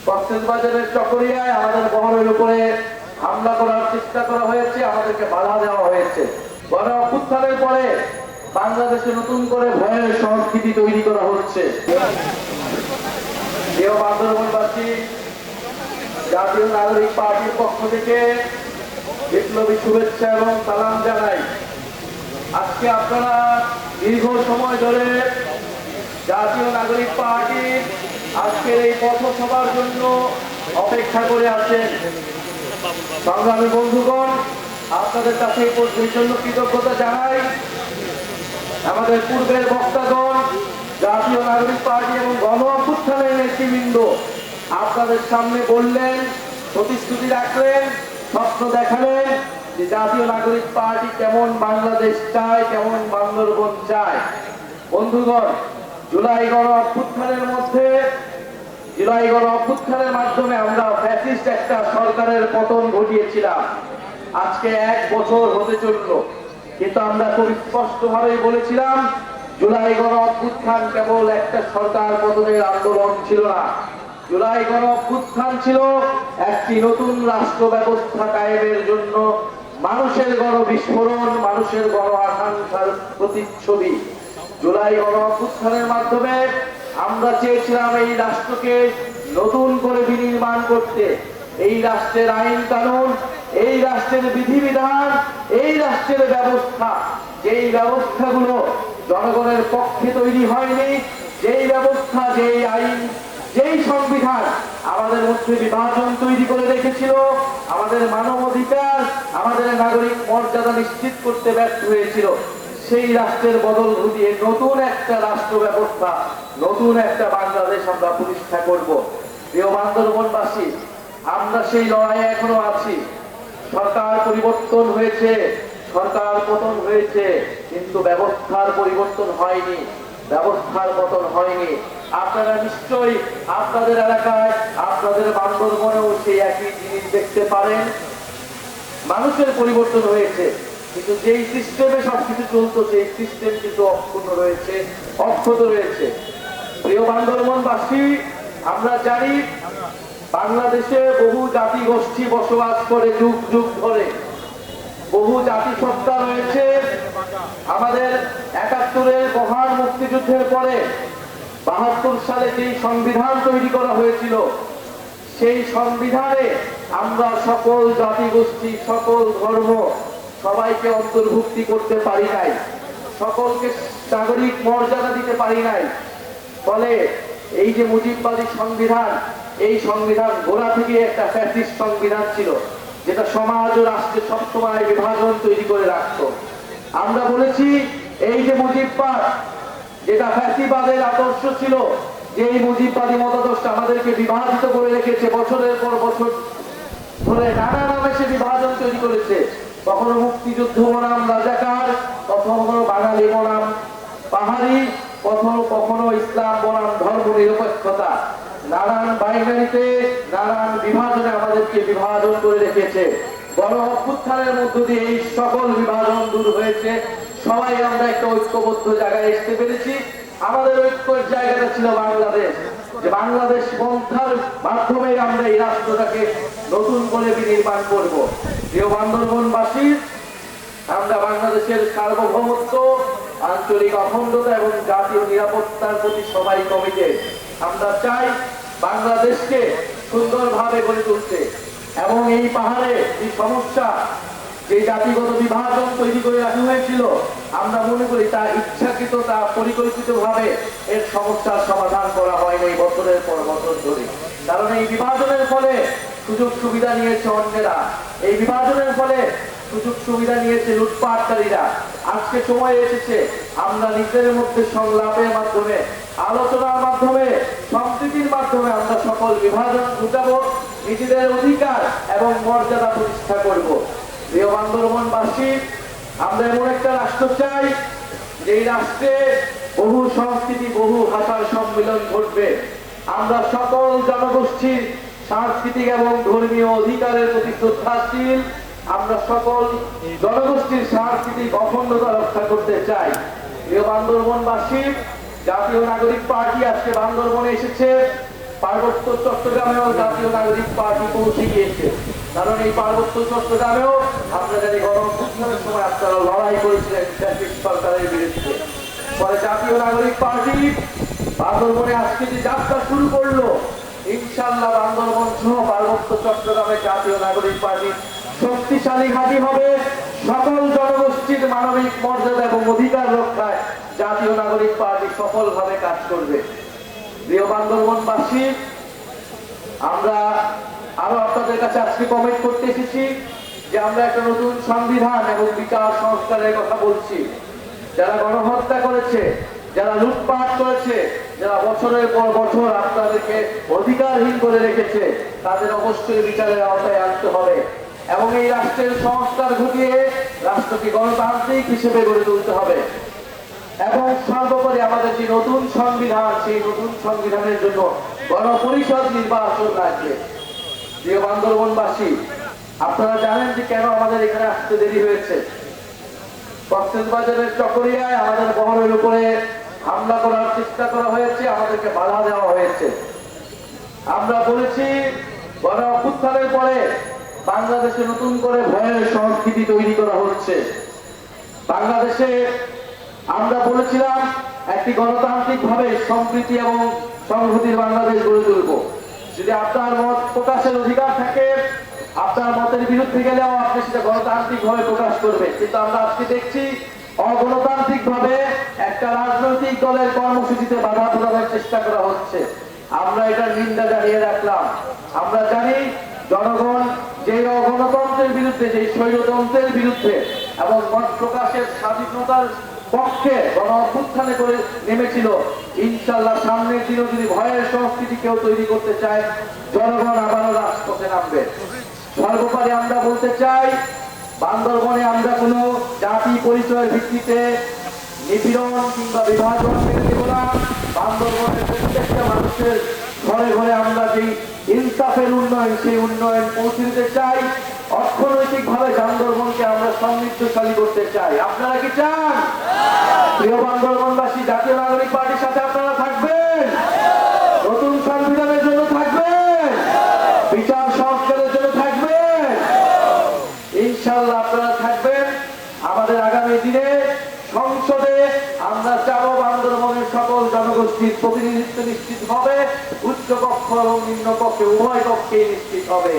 কক্সবাজারের চকরিয়ায় আমাদের বহরের উপরে হামলা করার চেষ্টা করা হয়েছে, আমাদেরকে বাধা দেওয়া হয়েছে। গণ অভ্যুত্থানের পরে বাংলাদেশে নতুন করে ভয়ের সংস্কৃতি তৈরি করা হচ্ছে। প্রিয় বান্দরবানবাসী, জাতীয় নাগরিক পার্টির পক্ষ থেকে বিপ্লবী শুভেচ্ছা এবং সালাম জানাই। আজকে আপনারা দীর্ঘ সময় ধরে জাতীয় নাগরিক পার্টির আজকের এই পথসভার জন্য অপেক্ষা করে আছেন। সংগ্রামী বন্ধুগণ, আপনাদের কাছে এই জন্য কৃতজ্ঞতা জানাই। আমাদের পূর্বের বক্তাগণ, জাতীয় নাগরিক পার্টি এবং গণ অভ্যুত্থানের নেতৃবৃন্দ আপনাদের সামনে বললেন, প্রতিশ্রুতি রাখলেন, স্বপ্ন দেখালেন যে জাতীয় নাগরিক পার্টি কেমন বাংলাদেশ চায়, কেমন বান্দরবন চায়। বন্ধুগণ, জুলাই গণ অভ্যুত্থানের মাধ্যমে আমরা ফ্যাসিস্ট একটা সরকারের পতন ঘটিয়েছিলাম। আজকে 1 বছর হতে চলল, কিন্তু আমরা খুব স্পষ্ট ভাবে বলেছিলাম জুলাই গণ অভ্যুত্থান কেবল একটা সরকার পতনের আন্দোলন ছিল না। জুলাই গণ অভ্যুত্থান ছিল একটি নতুন রাষ্ট্র ব্যবস্থা কায়েমের জন্য মানুষের গণ বিস্ফোরণ, মানুষের গণ আকাঙ্ক্ষার প্রতিচ্ছবি। জুলাই গণ অভ্যুত্থানের মাধ্যমে আমরা চেয়েছিলাম এই রাষ্ট্রকে নতুন করে বিনির্মাণ করতে। এই রাষ্ট্রের আইন কানুন, এই রাষ্ট্রের বিধিবিধান, এই রাষ্ট্রের ব্যবস্থা, যেই ব্যবস্থাগুলো জনগণের পক্ষে তৈরি হয়নি, যেই ব্যবস্থা, যেই আইন, যেই সংবিধান আমাদের মধ্যে বিভাজন তৈরি করে রেখেছিল, আমাদের মানবাধিকার, আমাদের নাগরিক মর্যাদা নিশ্চিত করতে ব্যর্থ হয়েছিল, সেই রাষ্ট্রের বদল ঘটিয়ে নতুন একটা রাষ্ট্র ব্যবস্থা, নতুন একটা বাংলাদেশ আমরা প্রতিষ্ঠা করব। প্রিয় বান্দরবনবাসী, আমরা সেই লড়াইয়ে এখনো আছি। সরকার পরিবর্তন হয়েছে, সরকার পতন হয়েছে, কিন্তু ব্যবস্থার পরিবর্তন হয়নি, ব্যবস্থার পতন হয়নি। আপনারা নিশ্চয়ই আপনাদের এলাকায়, আপনাদের বান্দরবনেও সেই একই জিনিস দেখতে পারেন। মানুষের পরিবর্তন হয়েছে, কিন্তু যেই সিস্টেমে সবকিছু চলতো সেই সিস্টেম কিন্তু অক্ষুণ্ণ রয়েছে, অক্ষত রয়েছে। প্রিয় বান্দরবনবাসী, আমরা জানি বাংলাদেশে বহু জাতি গোষ্ঠী বসবাস করে যুগ যুগ ধরে, বহু জাতিসত্তা রয়েছে। আমাদের 71-এর মহান মুক্তিযুদ্ধের পরে 72 সালে যেই সংবিধান তৈরি করা হয়েছিল, সেই সংবিধানে আমরা সকল জাতিগোষ্ঠী, সকল ধর্ম, সবাইকে অন্তর্ভুক্তি করতে পারি নাই, সকলকে নাগরিক মর্যাদা দিতে পারি নাই। ফলে এই যে মুজিববাদী সংবিধান, এই সংবিধান গোড়া থেকে একটা ফ্যাসিস্ট সংবিধান ছিল, যেটা সমাজ ও রাষ্ট্রে সবসময় বিভাজন তৈরি করে রাখতো। আমরা বলেছি এই যে মুজিববাদ, যেটা ফ্যাসিবাদের আদর্শ ছিল, যে এই মুজিববাদী মতাদর্শ আমাদেরকে বিভাজিত করে রেখেছে, বছরের পর বছর ধরে নানা নামে সে বিভাজন তৈরি করেছে। কখনো মুক্তিযুদ্ধ বনাম রাজাকার, কখনো বাঙালি বনাম পাহাড়ি, কখনো কখনো ইসলাম বনাম ধর্ম নিরপেক্ষতা, নানান বাইনারিতে, নানান বিভাজনে আমাদেরকে বিভাজন করে রেখেছে। গণ অভ্যুত্থানের মধ্য দিয়ে এই সকল বিভাজন দূর হয়েছে। সবাই আমরা একটা ঐক্যবদ্ধ জায়গায় আসতে পেরেছি। আমাদের ঐক্যের জায়গাটা ছিল বাংলাদেশ, যে বাংলাদেশ পন্থার মাধ্যমে আমরা এই রাষ্ট্রটাকে নতুন করে বিনির্মাণ করব। প্রিয় বান্দরবনবাসী, আমরা বাংলাদেশের সার্বভৌমত্ব, আঞ্চলিক অখণ্ডতা এবং জাতীয় নিরাপত্তার প্রতি সবাই কমিটেড। আমরা চাই বাংলাদেশকে সুন্দরভাবে গড়ে তুলতে, এবং এই পাহাড়ে যে সমস্যা, যে জাতিগত বিভাজন তৈরি করে রাখা হয়েছিল, আমরা মনে করি তা ইচ্ছাকৃত, তা পরিকল্পিতভাবে এর সমস্যার সমাধান করা হয়নি এই বছরের পর বছর ধরে। কারণ এই বিভাজনের ফলে সুযোগ সুবিধা নিয়েছে অন্যেরা, এই বিভাজনের ফলে সুযোগ সুবিধা নিয়েছে লুটপাটকারীরা। আজকে সময় এসেছে আমরা নিজেদের মধ্যে সংলাপের মাধ্যমে, আলোচনার মাধ্যমে, সম্প্রীতির মাধ্যমে আমরা সকল বিভাজন ঘুচাবো, নিজেদের অধিকার এবং মর্যাদা প্রতিষ্ঠা করব। প্রিয় বান্দরবনবাসী, আমরা এমন একটা রাষ্ট্র চাই যেই রাষ্ট্রে বহু সংস্কৃতি, বহু ভাষার সম্মিলন ঘটবে। আমরা সকল জনগোষ্ঠীর সাংস্কৃতিক এবং ধর্মীয় অধিকারের প্রতি শ্রদ্ধাশীল, আমরা সকল জনগোষ্ঠীর সাংস্কৃতিক অখণ্ডতা রক্ষা করতে চাই। প্রিয় বান্দরবনবাসী, জাতীয় নাগরিক পার্টি আজকে বান্দরবনে এসেছে পার্বত্য চট্টগ্রামেও জাতীয় নাগরিক পার্টি পৌঁছে গিয়েছে। কারণ এই পার্বত্য চট্টগ্রামেও আপনারা জানি গণঅভ্যুত্থানের সময় আপনারা লড়াই করেছিলেন ফ্যাসিস্ট সরকারের বিরুদ্ধে। পরে জাতীয় নাগরিক পার্টি বান্দরবনে আজকে যে যাত্রা শুরু করলো, ইনশাআল্লাহ বান্দরবন সহ পার্বত্য চট্টগ্রামে জাতীয় নাগরিক পার্টি শক্তিশালী ঘাঁটি হবে। সকল জনগোষ্ঠীর মানবিক মর্যাদা এবং অধিকার রক্ষায় জাতীয় নাগরিক পার্টি সফলভাবে কাজ করবে। প্রিয় বান্দরবনবাসী, আমরা আরো আপনাদের কাছে আজকে কমেন্ট করতে এসেছি যে আমরা একটা নতুন সংবিধান এবং বিচার সংস্কারের কথা বলছি। যারা গণহত্যা করেছে, যারা লুটপাট করেছে, যারা বছরের পর বছর আপনাদেরকে অধিকারহীন করে রেখেছে, তাদের অবশ্যই বিচারের আওতায় আনতে হবে এবং এই রাষ্ট্রের সংস্কার ঘটিয়ে রাষ্ট্রকে গণতান্ত্রিক হিসেবে গড়ে তুলতে হবে। এবং সর্বোপরি আমাদের যে নতুন সংবিধান, সেই নতুন সংবিধানের জন্য গণপরিষদ নির্বাচন লাগবে। প্রিয় বান্দরবনবাসী, আপনারা জানেন যে কেন আমাদের এখানে আসতে দেরি হয়েছে। কক্সবাজারের চকরিয়ায় আমাদের বহরের উপরে হামলা করার চেষ্টা করা হয়েছে, আমাদেরকে বাধা দেওয়া হয়েছে। আমরা বলেছি গণঅভ্যুত্থানের পরে বাংলাদেশে নতুন করে ভয়ের সংস্কৃতি তৈরি করা হচ্ছে। বাংলাদেশে আমরা বলেছিলাম একটি গণতান্ত্রিক ভাবে সম্প্রীতি এবং সংহতির বাংলাদেশ গড়ে তুলব। যদি আপনার মত প্রকাশের অধিকার থাকে, আপনার মতের বিরুদ্ধে গেলেও আপনি সেটা গণতান্ত্রিক ভাবে প্রকাশ করবেন। কিন্তু আমরা আজকে দেখছি অগণতান্ত্রিক ভাবে একটা রাজনৈতিক দলের কর্মসূচিতে বাধা প্রদানের চেষ্টা করা হচ্ছে। আমরা এটার নিন্দা জানিয়ে রাখলাম। আমরা জানি জনগণ যে অগণতন্ত্রের বিরুদ্ধে, যে স্বৈরতন্ত্রের বিরুদ্ধে এবং মত প্রকাশের স্বাধীনতার পক্ষে গণঅভ্যুত্থানে করে নেমেছিল, ইনশাআল্লাহ সামনের দিনেও যদি ভয়ের সংস্কৃতি কেউ তৈরি করতে চায়, জনগণ আবারও রাজপথে নামবে। সর্বোপরি আমরা বলতে চাই, বান্দরবনে আমরা কোনো জাতি পরিচয়ের ভিত্তিতে নিপীড়ন কিংবা বিভাজন মেনে দেব না। বান্দরবনের প্রত্যেকটা মানুষের ঘরে ঘরে আমরা যেই ইনসাফের উন্নয়ন, সেই উন্নয়ন পৌঁছে দিতে চাই। অর্থনৈতিক ভাবে বান্দরবনকে আমরা সমৃদ্ধশালী করতে চাই। আপনারা কি চান? প্রিয় বান্দরবনবাসী, জাতীয় নাগরিক পার্টির সাথে আপনারা থাকবেন, নতুন সংবিধানের জন্য থাকবেন, বিচার সংস্কারের জন্য থাকবেন, ইনশাআল্লাহ আপনারা থাকবেন। আমাদের আগামী দিনে সংসদে আমরা চাবো বান্দরবনের সকল জনগোষ্ঠীর প্রতিনিধিত্ব নিশ্চিত হবে, উচ্চ কক্ষ এবং নিম্ন কক্ষে উভয় কক্ষে নিশ্চিত হবে।